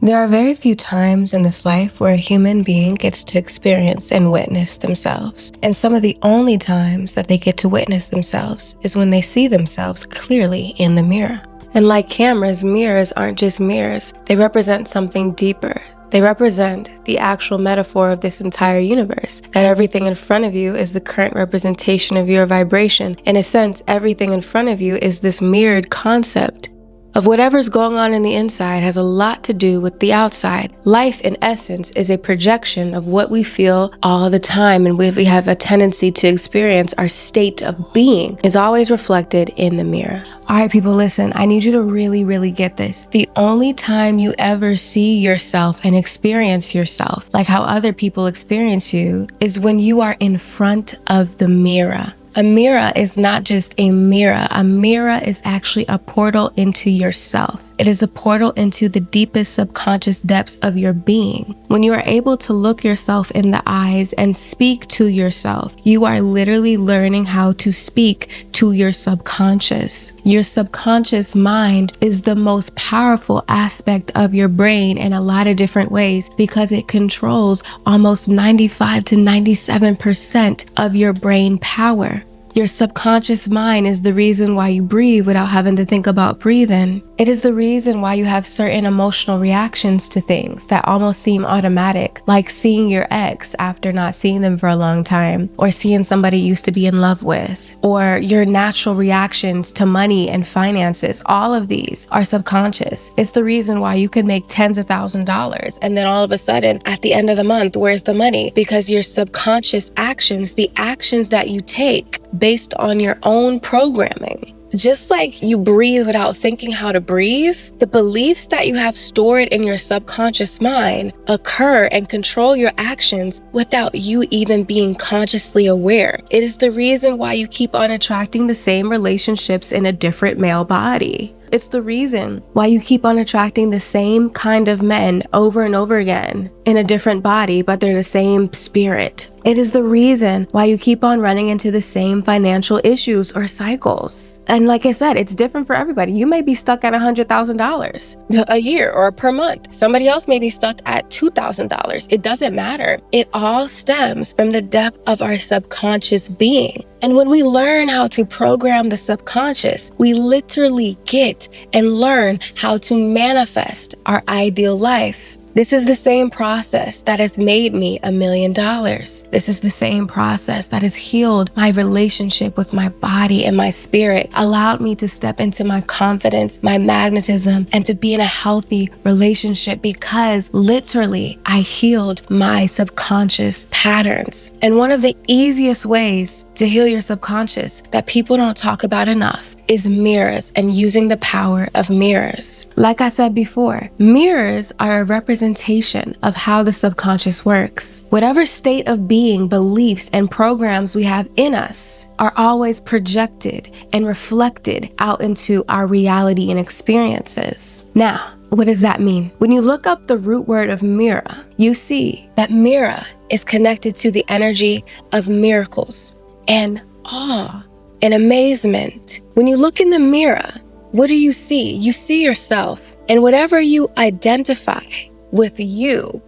There are very few times in this life where a human being gets to experience and witness themselves. And some of the only times that they get to witness themselves is when they see themselves clearly in the mirror. And like cameras, mirrors aren't just mirrors. They represent something deeper. They represent the actual metaphor of this entire universe, that everything in front of you is the current representation of your vibration. In a sense, everything in front of you is this mirrored concept of whatever's going on in the inside has a lot to do with the outside. Life, in essence, is a projection of what we feel all the time, and we have a tendency to experience our state of being is always reflected in the mirror. All right, people, listen, I need you to really get this. The only time you ever see yourself and experience yourself like how other people experience you is when you are in front of the mirror. A mirror is not just a mirror. A mirror is actually a portal into yourself. It is a portal into the deepest subconscious depths of your being. When you are able to look yourself in the eyes and speak to yourself, you are literally learning how to speak to your subconscious. Your subconscious mind is the most powerful aspect of your brain in a lot of different ways because it controls almost 95 to 97% of your brain power. Your subconscious mind is the reason why you breathe without having to think about breathing. It is the reason why you have certain emotional reactions to things that almost seem automatic, like seeing your ex after not seeing them for a long time, or seeing somebody you used to be in love with, or your natural reactions to money and finances. All of these are subconscious. It's the reason why you can make tens of thousands of dollars, and then all of a sudden, at the end of the month, where's the money? Because your subconscious actions, the actions that you take, based on your own programming. Just like you breathe without thinking how to breathe, the beliefs that you have stored in your subconscious mind occur and control your actions without you even being consciously aware. It is the reason why you keep on attracting the same relationships in a different male body. It's the reason why you keep on attracting the same kind of men over and over again in a different body, but they're the same spirit. It is the reason why you keep on running into the same financial issues or cycles. And like I said, it's different for everybody. You may be stuck at $100,000 a year or per month. Somebody else may be stuck at $2,000. It doesn't matter. It all stems from the depth of our subconscious being. And when we learn how to program the subconscious, we literally get and learn how to manifest our ideal life. This is the same process that has made me $1 million. This is the same process that has healed my relationship with my body and my spirit, allowed me to step into my confidence, my magnetism, and to be in a healthy relationship because literally I healed my subconscious patterns. And one of the easiest ways to heal your subconscious that people don't talk about enough is mirrors and using the power of mirrors. Like I said before, mirrors are a representation of how the subconscious works. Whatever state of being, beliefs, and programs we have in us are always projected and reflected out into our reality and experiences. Now, what does that mean? When you look up the root word of mirror, you see that mirror is connected to the energy of miracles and awe and amazement. When you look in the mirror, what do you see? You see yourself. And whatever you identify with you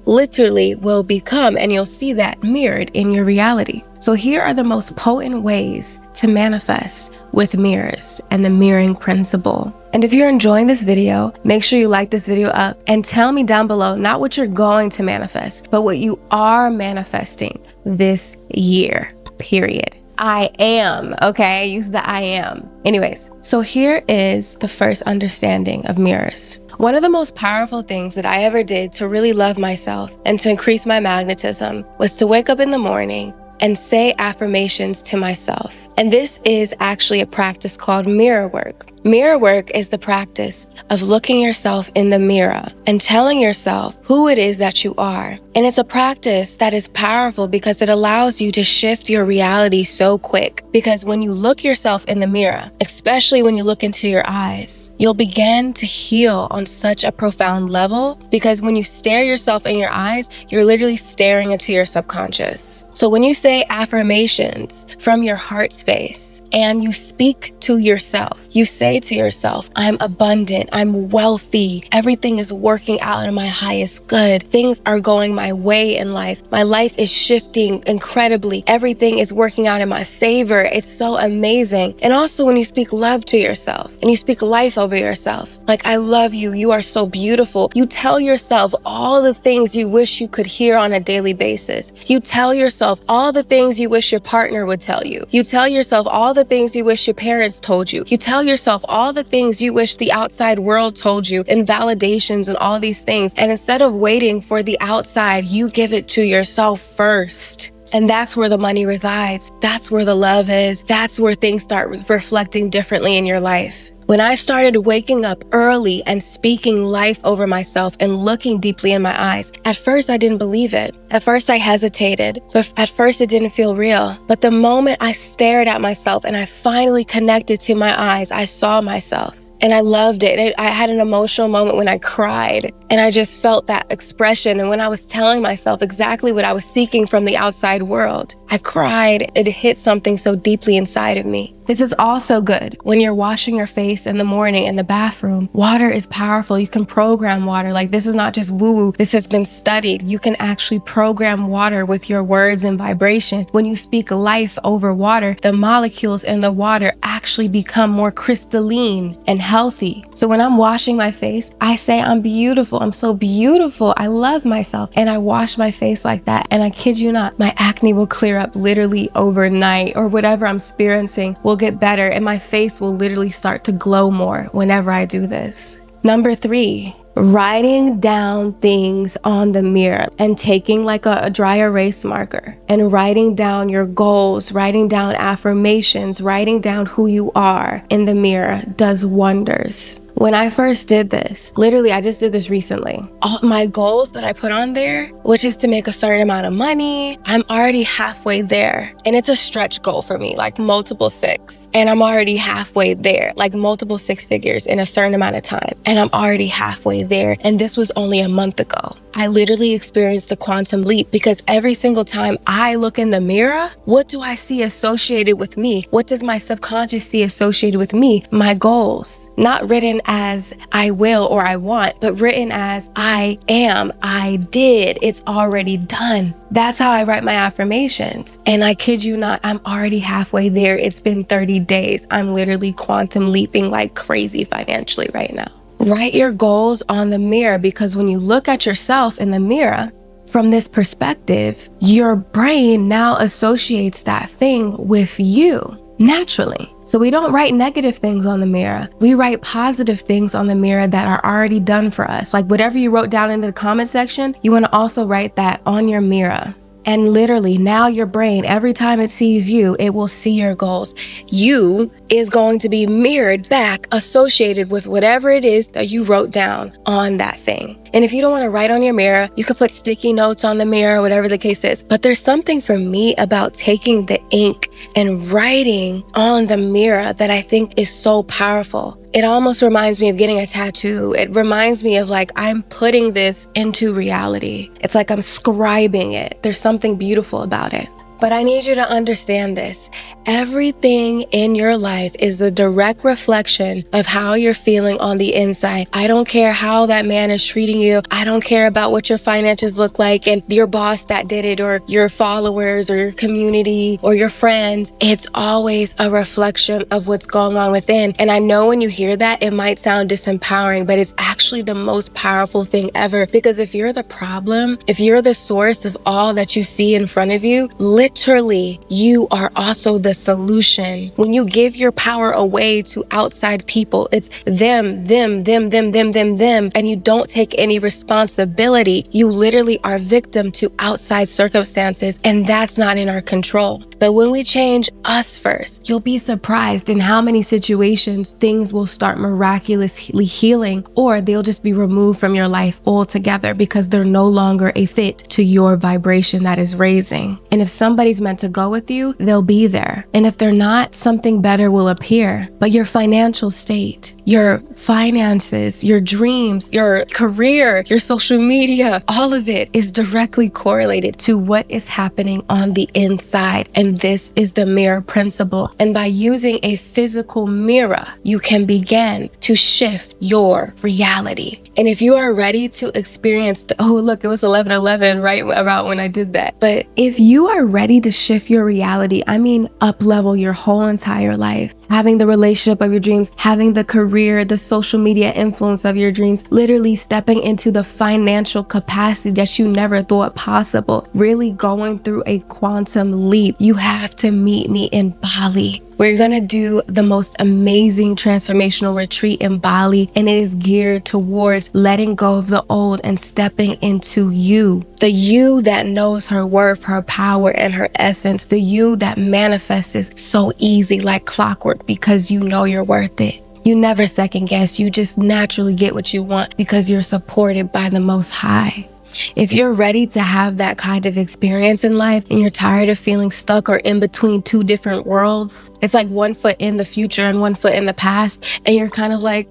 literally will become, and you'll see that mirrored in your reality. So here are the most potent ways to manifest with mirrors and the mirroring principle. And if you're enjoying this video, make sure you like this video up and tell me down below, not what you're going to manifest, but what you are manifesting this year, period. I am, okay? Use the I am. Anyways, so here is the first understanding of mirrors. One of the most powerful things that I ever did to really love myself and to increase my magnetism was to wake up in the morning and say affirmations to myself. And this is actually a practice called mirror work. Mirror work is the practice of looking yourself in the mirror and telling yourself who it is that you are. And it's a practice that is powerful because it allows you to shift your reality so quick. Because when you look yourself in the mirror, especially when you look into your eyes, you'll begin to heal on such a profound level. Because when you stare yourself in your eyes, you're literally staring into your subconscious. So when you say affirmations from your heart space, and you speak to yourself. You say to yourself, I'm abundant, I'm wealthy, everything is working out in my highest good. Things are going my way in life. My life is shifting incredibly. Everything is working out in my favor. It's so amazing. And also when you speak love to yourself and you speak life over yourself, like, I love you, you are so beautiful. You tell yourself all the things you wish you could hear on a daily basis. You tell yourself all the things you wish your partner would tell you. You tell yourself all the things you wish your parents told you. You tell yourself all the things you wish the outside world told you, and validations and all these things. And instead of waiting for the outside, you give it to yourself first. And that's where the money resides. That's where the love is. That's where things start reflecting differently in your life. When I started waking up early and speaking life over myself and looking deeply in my eyes, at first I didn't believe it. At first I hesitated. At first it didn't feel real. But the moment I stared at myself and I finally connected to my eyes, I saw myself. And I loved it. I had an emotional moment when I cried, and I just felt that expression. And when I was telling myself exactly what I was seeking from the outside world, I cried. It hit something so deeply inside of me. This is also good when you're washing your face in the morning in the bathroom. Water is powerful. You can program water. Like, this is not just woo-woo. This has been studied. You can actually program water with your words and vibration. When you speak life over water, the molecules in the water actually become more crystalline and healthy. So when I'm washing my face, I say, I'm beautiful. I'm so beautiful. I love myself. And I wash my face like that. And I kid you not, my acne will clear up literally overnight, or whatever I'm experiencing will get better, and my face will literally start to glow more whenever I do this. Number 3, writing down things on the mirror and taking like a dry erase marker and writing down your goals, writing down affirmations, writing down who you are in the mirror does wonders. When I first did this, literally, I just did this recently. All my goals that I put on there, which is to make a certain amount of money, I'm already halfway there. And it's a stretch goal for me, like multiple 6. And I'm already halfway there, like multiple 6 figures in a certain amount of time. And I'm already halfway there. And this was only a month ago. I literally experienced a quantum leap because every single time I look in the mirror, what do I see associated with me? What does my subconscious see associated with me? My goals. Not written as I will or I want, but written as I am, I did, it's already done. That's how I write my affirmations. And I kid you not, I'm already halfway there. It's been 30 days. I'm literally quantum leaping like crazy financially right now. Write your goals on the mirror, because when you look at yourself in the mirror from this perspective, your brain now associates that thing with you naturally. So we don't write negative things on the mirror. We write positive things on the mirror that are already done for us. Like whatever you wrote down in the comment section, you want to also write that on your mirror. And literally now your brain, every time it sees you, it will see your goals. You is going to be mirrored back, associated with whatever it is that you wrote down on that thing. And if you don't want to write on your mirror, you could put sticky notes on the mirror, whatever the case is. But there's something for me about taking the ink and writing on the mirror that I think is so powerful. It almost reminds me of getting a tattoo. It reminds me of like, I'm putting this into reality. It's like I'm scribing it. There's something beautiful about it. But I need you to understand this. Everything in your life is the direct reflection of how you're feeling on the inside. I don't care how that man is treating you. I don't care about what your finances look like and your boss that did it, or your followers or your community or your friends. It's always a reflection of what's going on within. And I know when you hear that, it might sound disempowering, but it's actually the most powerful thing ever. Because if you're the problem, if you're the source of all that you see in front of you, literally, you are also the solution. When you give your power away to outside people, it's them, and you don't take any responsibility. You literally are victim to outside circumstances, and that's not in our control. But when we change us first, you'll be surprised in how many situations things will start miraculously healing, or they'll just be removed from your life altogether because they're no longer a fit to your vibration that is raising. And if somebody's meant to go with you, they'll be there. And if they're not, something better will appear. But your financial state, your finances, your dreams, your career, your social media, all of it is directly correlated to what is happening on the inside. And And this is the mirror principle. And by using a physical mirror, you can begin to shift your reality. And if you are ready to experience oh, look, it was 11:11 right about when I did that. But if you are ready to shift your reality, I mean, up level your whole entire life, having the relationship of your dreams, having the career, the social media influence of your dreams, literally stepping into the financial capacity that you never thought possible, really going through a quantum leap, you have to meet me in Bali. We're gonna do the most amazing transformational retreat in Bali, and it is geared towards letting go of the old and stepping into you. The you that knows her worth, her power, and her essence. The you that manifests so easy like clockwork because you know you're worth it. You never second guess, you just naturally get what you want because you're supported by the Most High. If you're ready to have that kind of experience in life and you're tired of feeling stuck or in between two different worlds, it's like one foot in the future and one foot in the past, and you're kind of like,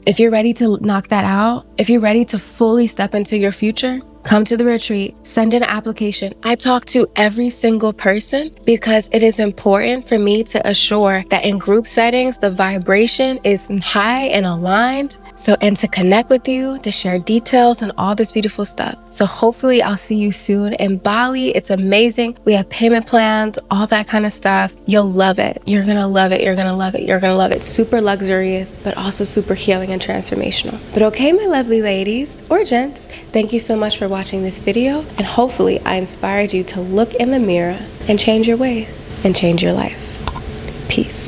If you're ready to knock that out, if you're ready to fully step into your future, come to the retreat, send in an application. I talk to every single person because it is important for me to assure that in group settings, the vibration is high and aligned. And to connect with you, to share details and all this beautiful stuff. So hopefully I'll see you soon in Bali. It's amazing. We have payment plans, all that kind of stuff. You'll love it. You're gonna love it. You're gonna love it. You're gonna love it. Super luxurious, but also super healing and transformational. But okay, my lovely ladies or gents, thank you so much for watching this video. And hopefully I inspired you to look in the mirror and change your ways and change your life. Peace.